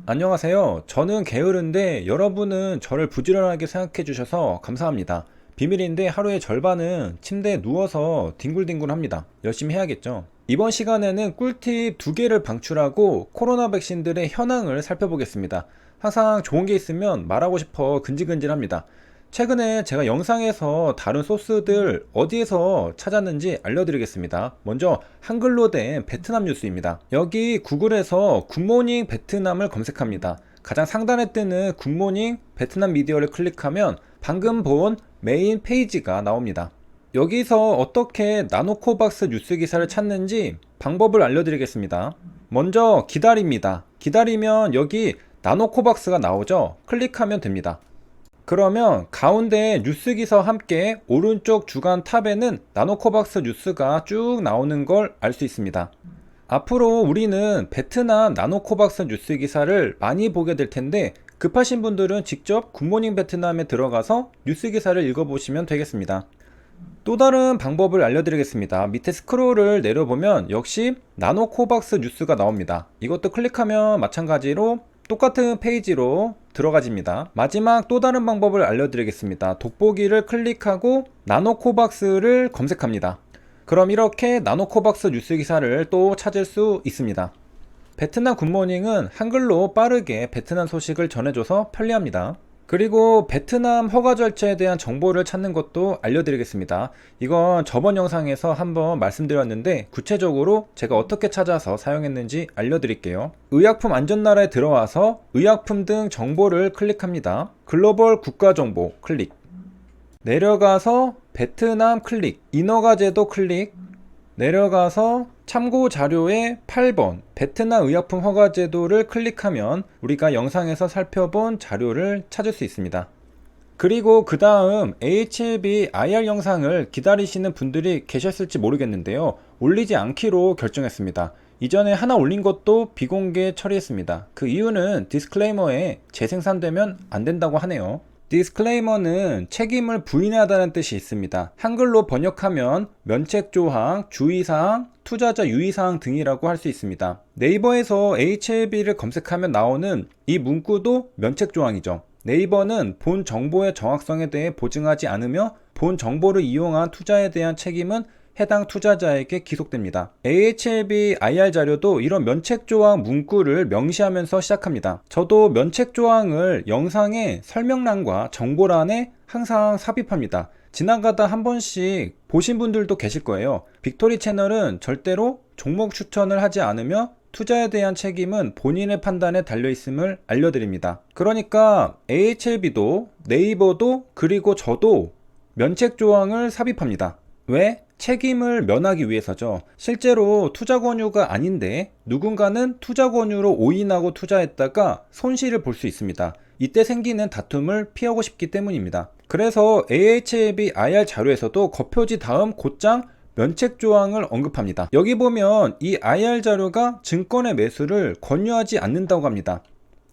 안녕하세요. 저는 게으른데 여러분은 저를 부지런하게 생각해 주셔서 감사합니다. 비밀인데 하루의 절반은 침대에 누워서 뒹굴뒹굴 합니다. 열심히 해야겠죠. 이번 시간에는 꿀팁 2개를 방출하고 코로나 백신들의 현황을 살펴보겠습니다. 항상 좋은 게 있으면 말하고 싶어 근질근질합니다. 최근에 제가 영상에서 다른 소스들 어디에서 찾았는지 알려드리겠습니다. 먼저 한글로 된 베트남 뉴스입니다. 여기 구글에서 굿모닝 베트남을 검색합니다. 가장 상단에 뜨는 굿모닝 베트남 미디어를 클릭하면 방금 본 메인 페이지가 나옵니다. 여기서 어떻게 나노코박스 뉴스 기사를 찾는지 방법을 알려드리겠습니다. 먼저 기다립니다. 기다리면 여기 나노코박스가 나오죠. 클릭하면 됩니다. 그러면 가운데 뉴스 기사와 함께 오른쪽 주간 탑에는 나노코박스 뉴스가 쭉 나오는 걸 알 수 있습니다. 앞으로 우리는 베트남 나노코박스 뉴스 기사를 많이 보게 될 텐데 급하신 분들은 직접 굿모닝 베트남에 들어가서 뉴스 기사를 읽어보시면 되겠습니다. 또 다른 방법을 알려드리겠습니다. 밑에 스크롤을 내려보면 역시 나노코박스 뉴스가 나옵니다. 이것도 클릭하면 마찬가지로 똑같은 페이지로 들어가집니다. 마지막 또 다른 방법을 알려드리겠습니다. 돋보기를 클릭하고 나노코박스를 검색합니다. 그럼 이렇게 나노코박스 뉴스 기사를 또 찾을 수 있습니다. 베트남 굿모닝은 한글로 빠르게 베트남 소식을 전해줘서 편리합니다. 그리고 베트남 허가 절차에 대한 정보를 찾는 것도 알려드리겠습니다. 이건 저번 영상에서 한번 말씀드렸는데 구체적으로 제가 어떻게 찾아서 사용했는지 알려드릴게요. 의약품 안전나라에 들어와서 의약품 등 정보를 클릭합니다. 글로벌 국가정보 클릭, 내려가서 베트남 클릭, 인허가제도 클릭, 내려가서 참고 자료의 8번 베트남 의약품 허가 제도를 클릭하면 우리가 영상에서 살펴본 자료를 찾을 수 있습니다. 그리고 그 다음 AHLB IR 영상을 기다리시는 분들이 계셨을지 모르겠는데요. 올리지 않기로 결정했습니다. 이전에 하나 올린 것도 비공개 처리했습니다. 그 이유는 디스클레이머에 재생산되면 안 된다고 하네요. 디스클레이머는 책임을 부인하다는 뜻이 있습니다. 한글로 번역하면 면책조항, 주의사항, 투자자 유의사항 등이라고 할 수 있습니다. 네이버에서 HLB를 검색하면 나오는 이 문구도 면책조항이죠. 네이버는 본 정보의 정확성에 대해 보증하지 않으며 본 정보를 이용한 투자에 대한 책임은 해당 투자자에게 기속됩니다. AHLB IR 자료도 이런 면책조항 문구를 명시하면서 시작합니다. 저도 면책조항을 영상의 설명란과 정보란에 항상 삽입합니다. 지나가다 한 번씩 보신 분들도 계실 거예요. 빅토리 채널은 절대로 종목 추천을 하지 않으며 투자에 대한 책임은 본인의 판단에 달려있음을 알려드립니다. 그러니까 AHLB도 네이버도 그리고 저도 면책조항을 삽입합니다. 왜? 책임을 면하기 위해서죠. 실제로 투자 권유가 아닌데 누군가는 투자 권유로 오인하고 투자했다가 손실을 볼 수 있습니다. 이때 생기는 다툼을 피하고 싶기 때문입니다. 그래서 AHLB IR 자료에서도 겉표지 다음 곧장 면책조항을 언급합니다. 여기 보면 이 IR 자료가 증권의 매수를 권유하지 않는다고 합니다.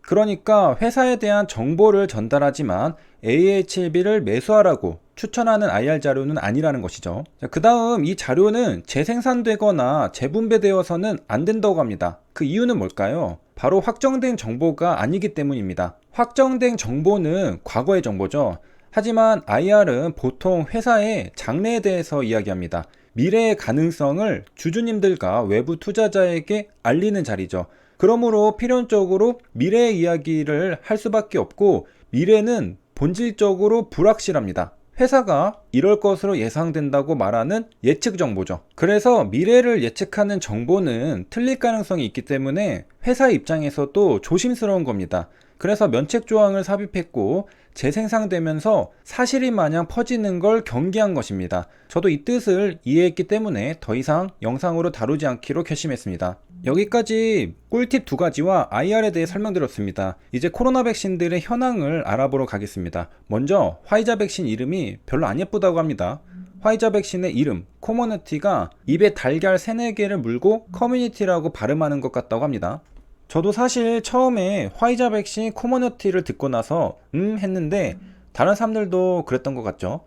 그러니까 회사에 대한 정보를 전달하지만 AHLB를 매수하라고 추천하는 IR 자료는 아니라는 것이죠. 그 다음 이 자료는 재생산되거나 재분배되어서는 안 된다고 합니다. 그 이유는 뭘까요? 바로 확정된 정보가 아니기 때문입니다. 확정된 정보는 과거의 정보죠. 하지만 IR은 보통 회사의 장래에 대해서 이야기합니다. 미래의 가능성을 주주님들과 외부 투자자에게 알리는 자리죠. 그러므로 필연적으로 미래의 이야기를 할 수밖에 없고 미래는 본질적으로 불확실합니다. 회사가 이럴 것으로 예상된다고 말하는 예측 정보죠. 그래서 미래를 예측하는 정보는 틀릴 가능성이 있기 때문에 회사 입장에서도 조심스러운 겁니다. 그래서 면책조항을 삽입했고 재생산되면서 사실이 마냥 퍼지는 걸 경계한 것입니다. 저도 이 뜻을 이해했기 때문에 더 이상 영상으로 다루지 않기로 결심했습니다. 여기까지 꿀팁 2가지와 IR에 대해 설명드렸습니다. 이제 코로나 백신들의 현황을 알아보러 가겠습니다. 먼저 화이자 백신 이름이 별로 안 예쁘다고 합니다. 화이자 백신의 이름 커뮤니티가 입에 달걀 3, 4개를 물고 커뮤니티라고 발음하는 것 같다고 합니다. 저도 사실 처음에 화이자 백신 커뮤니티를 듣고 나서 했는데 다른 사람들도 그랬던 것 같죠.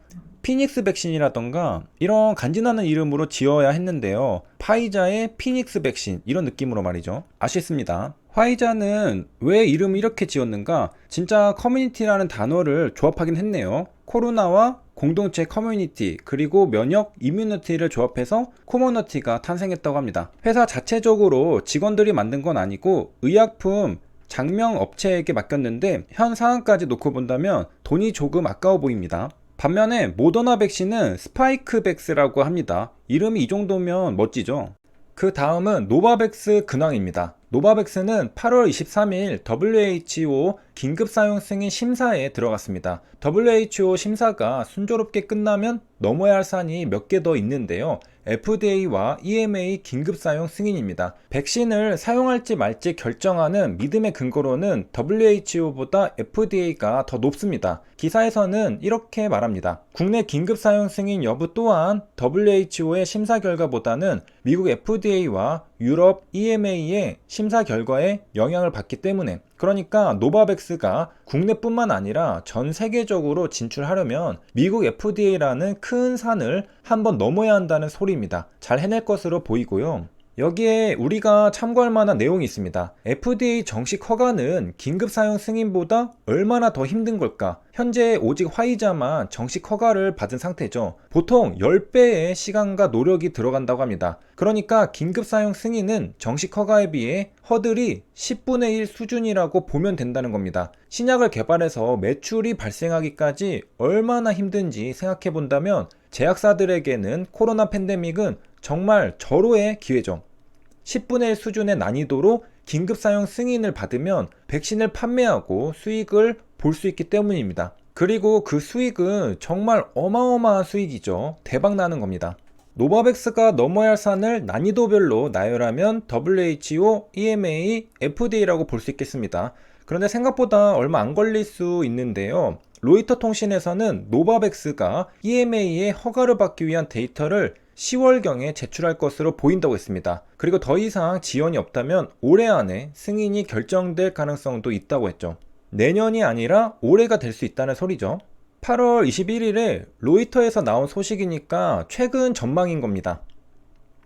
피닉스 백신이라던가 이런 간지나는 이름으로 지어야 했는데요. 파이자의 피닉스 백신 이런 느낌으로 말이죠. 아쉽습니다. 화이자는 왜 이름을 이렇게 지었는가? 진짜 커뮤니티라는 단어를 조합하긴 했네요. 코로나와 공동체 커뮤니티 그리고 면역 이뮤니티를 조합해서 코머너티가 탄생했다고 합니다. 회사 자체적으로 직원들이 만든 건 아니고 의약품 장명 업체에게 맡겼는데 현 상황까지 놓고 본다면 돈이 조금 아까워 보입니다. 반면에 모더나 백신은 스파이크백스라고 합니다. 이름이 이 정도면 멋지죠? 그 다음은 노바백스 근황입니다. 노바백스는 8월 23일 WHO 긴급 사용 승인 심사에 들어갔습니다. WHO 심사가 순조롭게 끝나면 넘어야 할 산이 몇 개 더 있는데요. FDA와 EMA 긴급 사용 승인입니다. 백신을 사용할지 말지 결정하는 믿음의 근거로는 WHO보다 FDA가 더 높습니다. 기사에서는 이렇게 말합니다. 국내 긴급 사용 승인 여부 또한 WHO의 심사 결과보다는 미국 FDA와 유럽 EMA의 심사 결과에 영향을 받기 때문에, 그러니까 노바백스가 국내뿐만 아니라 전 세계적으로 진출하려면 미국 FDA라는 큰 산을 한번 넘어야 한다는 소리입니다. 잘 해낼 것으로 보이고요. 여기에 우리가 참고할 만한 내용이 있습니다. FDA 정식 허가는 긴급 사용 승인보다 얼마나 더 힘든 걸까? 현재 오직 화이자만 정식 허가를 받은 상태죠. 보통 10배의 시간과 노력이 들어간다고 합니다. 그러니까 긴급 사용 승인은 정식 허가에 비해 허들이 10분의 1 수준이라고 보면 된다는 겁니다. 신약을 개발해서 매출이 발생하기까지 얼마나 힘든지 생각해 본다면 제약사들에게는 코로나 팬데믹은 정말 절호의 기회죠. 10분의 1 수준의 난이도로 긴급 사용 승인을 받으면 백신을 판매하고 수익을 볼 수 있기 때문입니다. 그리고 그 수익은 정말 어마어마한 수익이죠. 대박 나는 겁니다. 노바백스가 넘어야 할 산을 난이도별로 나열하면 WHO, EMA, FDA라고 볼 수 있겠습니다. 그런데 생각보다 얼마 안 걸릴 수 있는데요. 로이터 통신에서는 노바백스가 EMA의 허가를 받기 위한 데이터를 10월경에 제출할 것으로 보인다고 했습니다. 그리고 더 이상 지연이 없다면 올해 안에 승인이 결정될 가능성도 있다고 했죠. 내년이 아니라 올해가 될 수 있다는 소리죠. 8월 21일에 로이터에서 나온 소식이니까 최근 전망인 겁니다.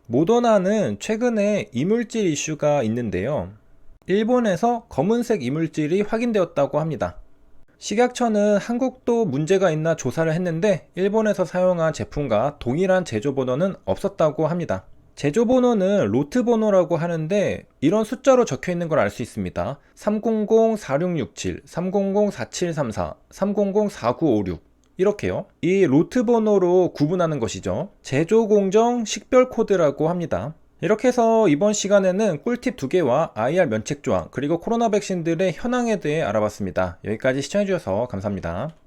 모더나는 최근에 이물질 이슈가 있는데요. 일본에서 검은색 이물질이 확인되었다고 합니다. 식약처는 한국도 문제가 있나 조사를 했는데 일본에서 사용한 제품과 동일한 제조번호는 없었다고 합니다. 제조번호는 로트번호라고 하는데 이런 숫자로 적혀 있는 걸 알 수 있습니다. 300-4667, 300-4734, 300-4956 이렇게요. 이 로트번호로 구분하는 것이죠. 제조공정 식별코드라고 합니다. 이렇게 해서 이번 시간에는 꿀팁 2개와 IR 면책 조항 그리고 코로나 백신들의 현황에 대해 알아봤습니다. 여기까지 시청해주셔서 감사합니다.